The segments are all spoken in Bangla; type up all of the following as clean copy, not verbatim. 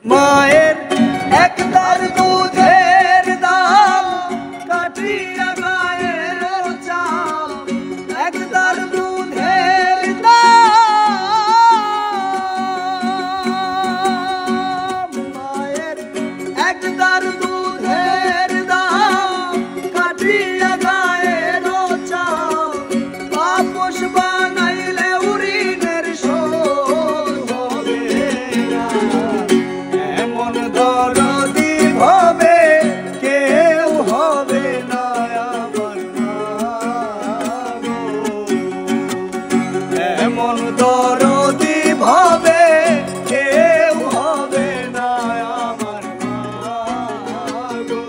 মায়ের একদার দুধের দাম কাটিয়া গায়ের চাল, একদার দুধের দাম, মায়ের একদার দুধের দাম কাটিয়া গায়ের চাল, বাপস বানাইলে উরিনের শোধ হবে না। এমন দরদি হবে কেউ হবে না আমার মা গো। এমন দরদি হবে কেউ হবে না আমার মা গো।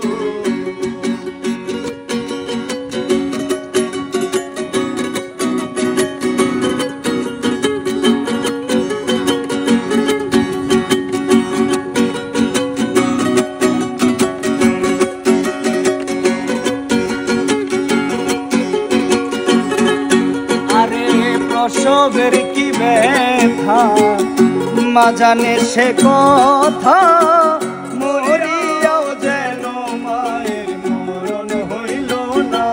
আরে প্রসবের কি ব্যথা মা জানে সে কথা, মরিয়াও যেন মায়ের মরণ হইল না।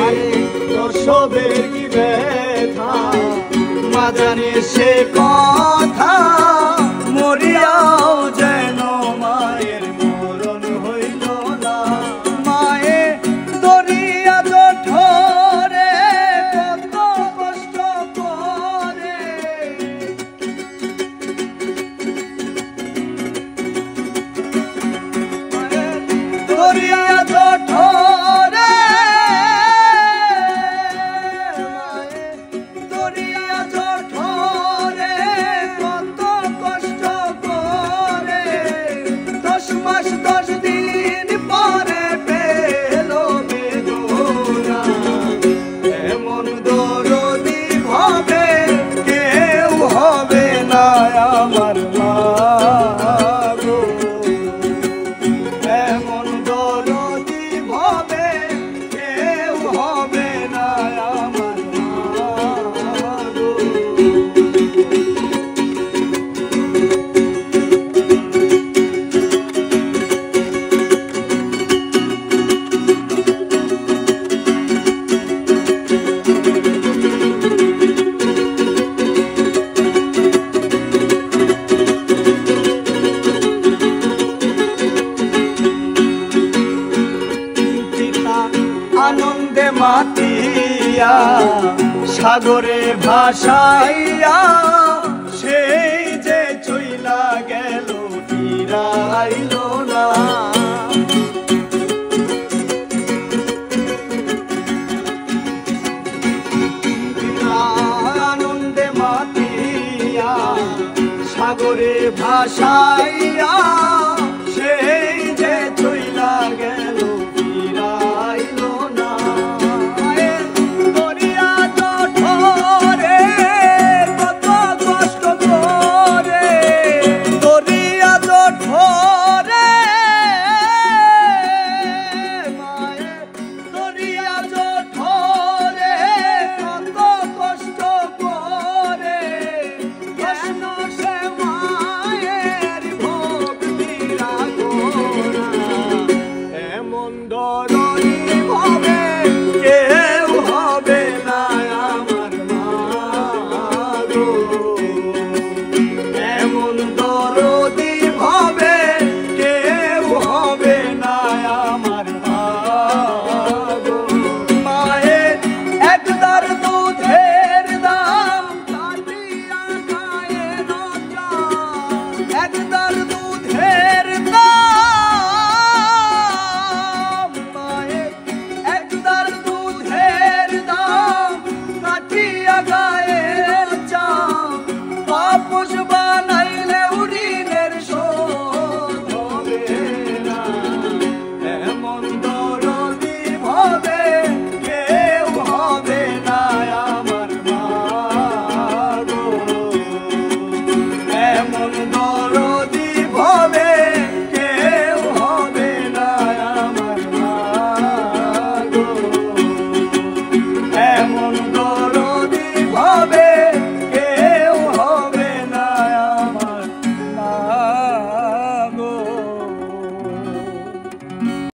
আরে প্রসবের কি ব্যথা মা জানে সে কথা, মরিয়াও যেন মায়ের মরণ হইল না। মায়ে দরিয়া জঠরে কত কষ্ট করে, দরিয়া জঠরে, দরিয়া জঠরে কত কষ্ট করে, 10 মাস 10 দিন পরে পেল বেদনা। এমন দরদি হবে কেউ হবে না আমার মা গো। এমন দরদি হবে কেউ হবে না আমার মা গো। পিতা আনন্দে মাতিয়া সাগরে ভাসাইয়া, সেই যে চইলা গেল ফিরাইল না। পিতা আনন্দে মাতিয়া সাগরে ভাসাইয়া,